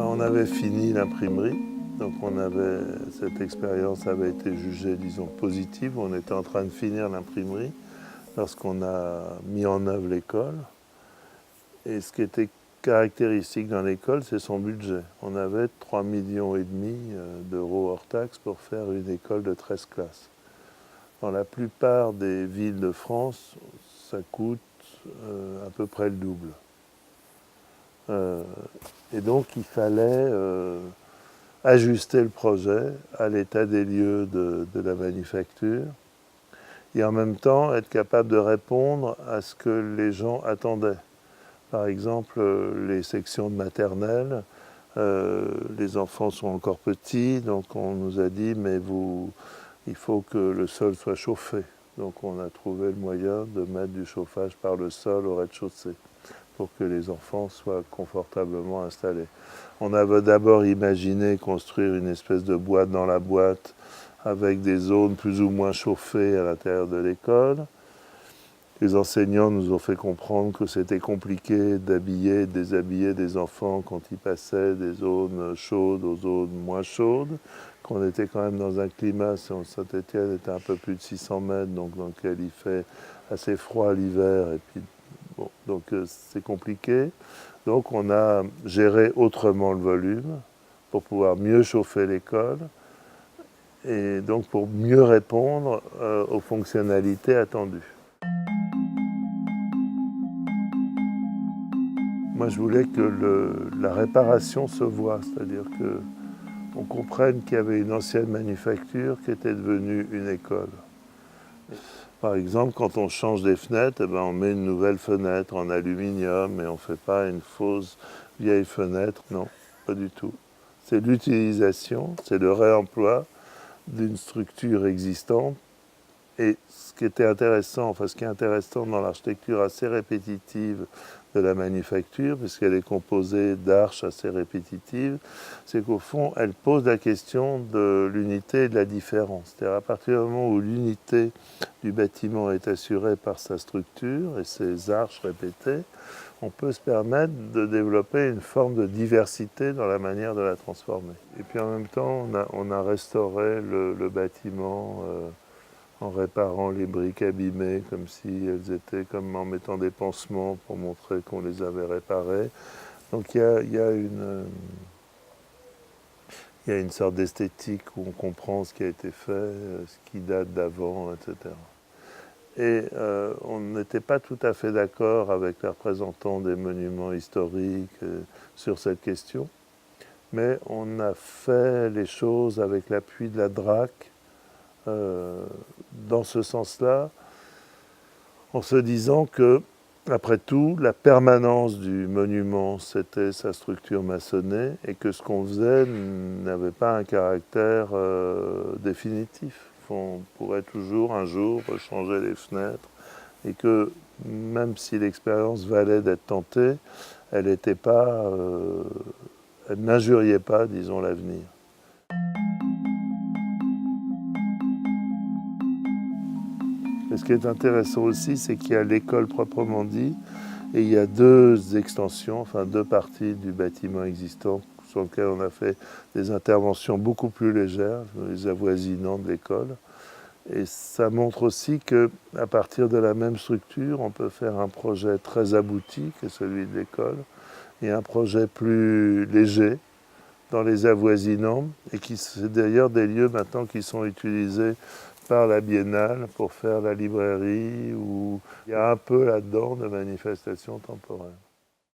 On avait fini l'imprimerie, donc cette expérience avait été jugée, disons, positive. On était en train de finir l'imprimerie lorsqu'on a mis en œuvre l'école. Et ce qui était caractéristique dans l'école, c'est son budget. On avait 3,5 millions d'euros hors taxes pour faire une école de 13 classes. Dans la plupart des villes de France, ça coûte à peu près le double. Et donc il fallait ajuster le projet à l'état des lieux de la manufacture et en même temps être capable de répondre à ce que les gens attendaient. Par exemple, les sections de maternelle, les enfants sont encore petits, donc on nous a dit mais il faut que le sol soit chauffé. Donc on a trouvé le moyen de mettre du chauffage par le sol au rez-de-chaussée pour que les enfants soient confortablement installés. On avait d'abord imaginé construire une espèce de boîte dans la boîte avec des zones plus ou moins chauffées à l'intérieur de l'école. Les enseignants nous ont fait comprendre que c'était compliqué d'habiller et de déshabiller des enfants quand ils passaient des zones chaudes aux zones moins chaudes, qu'on était quand même dans un climat, Saint-Étienne était un peu plus de 600 mètres, donc dans lequel il fait assez froid l'hiver, et puis bon, donc c'est compliqué. Donc on a géré autrement le volume pour pouvoir mieux chauffer l'école et donc pour mieux répondre aux fonctionnalités attendues. Moi je voulais que la réparation se voie, c'est-à-dire qu'on comprenne qu'il y avait une ancienne manufacture qui était devenue une école. Par exemple, quand on change des fenêtres, on met une nouvelle fenêtre en aluminium et on ne fait pas une fausse vieille fenêtre. Non, pas du tout. C'est l'utilisation, c'est le réemploi d'une structure existante. Et ce qui était intéressant, ce qui est intéressant dans l'architecture assez répétitive de la manufacture, puisqu'elle est composée d'arches assez répétitives, c'est qu'au fond, elle pose la question de l'unité et de la différence. C'est-à-dire à partir du moment où l'unité du bâtiment est assurée par sa structure et ses arches répétées, on peut se permettre de développer une forme de diversité dans la manière de la transformer. Et puis en même temps, on a restauré le bâtiment en réparant les briques abîmées, comme si elles étaient, comme en mettant des pansements pour montrer qu'on les avait réparées. Donc il y a une sorte d'esthétique où on comprend ce qui a été fait, ce qui date d'avant, etc. Et on n'était pas tout à fait d'accord avec les représentants des monuments historiques sur cette question, mais on a fait les choses avec l'appui de la DRAC, dans ce sens-là, en se disant que, après tout, la permanence du monument, c'était sa structure maçonnée, et que ce qu'on faisait n'avait pas un caractère définitif. On pourrait toujours, un jour, changer les fenêtres, et que, même si l'expérience valait d'être tentée, elle n'injuriait pas, disons, l'avenir. Et ce qui est intéressant aussi, c'est qu'il y a l'école proprement dit, et il y a deux extensions, deux parties du bâtiment existant sur lesquelles on a fait des interventions beaucoup plus légères, les avoisinants de l'école. Et ça montre aussi qu'à partir de la même structure, on peut faire un projet très abouti, qui est celui de l'école, et un projet plus léger dans les avoisinants, et c'est d'ailleurs des lieux maintenant qui sont utilisés par la Biennale pour faire la librairie, où il y a un peu là-dedans de manifestations temporaires.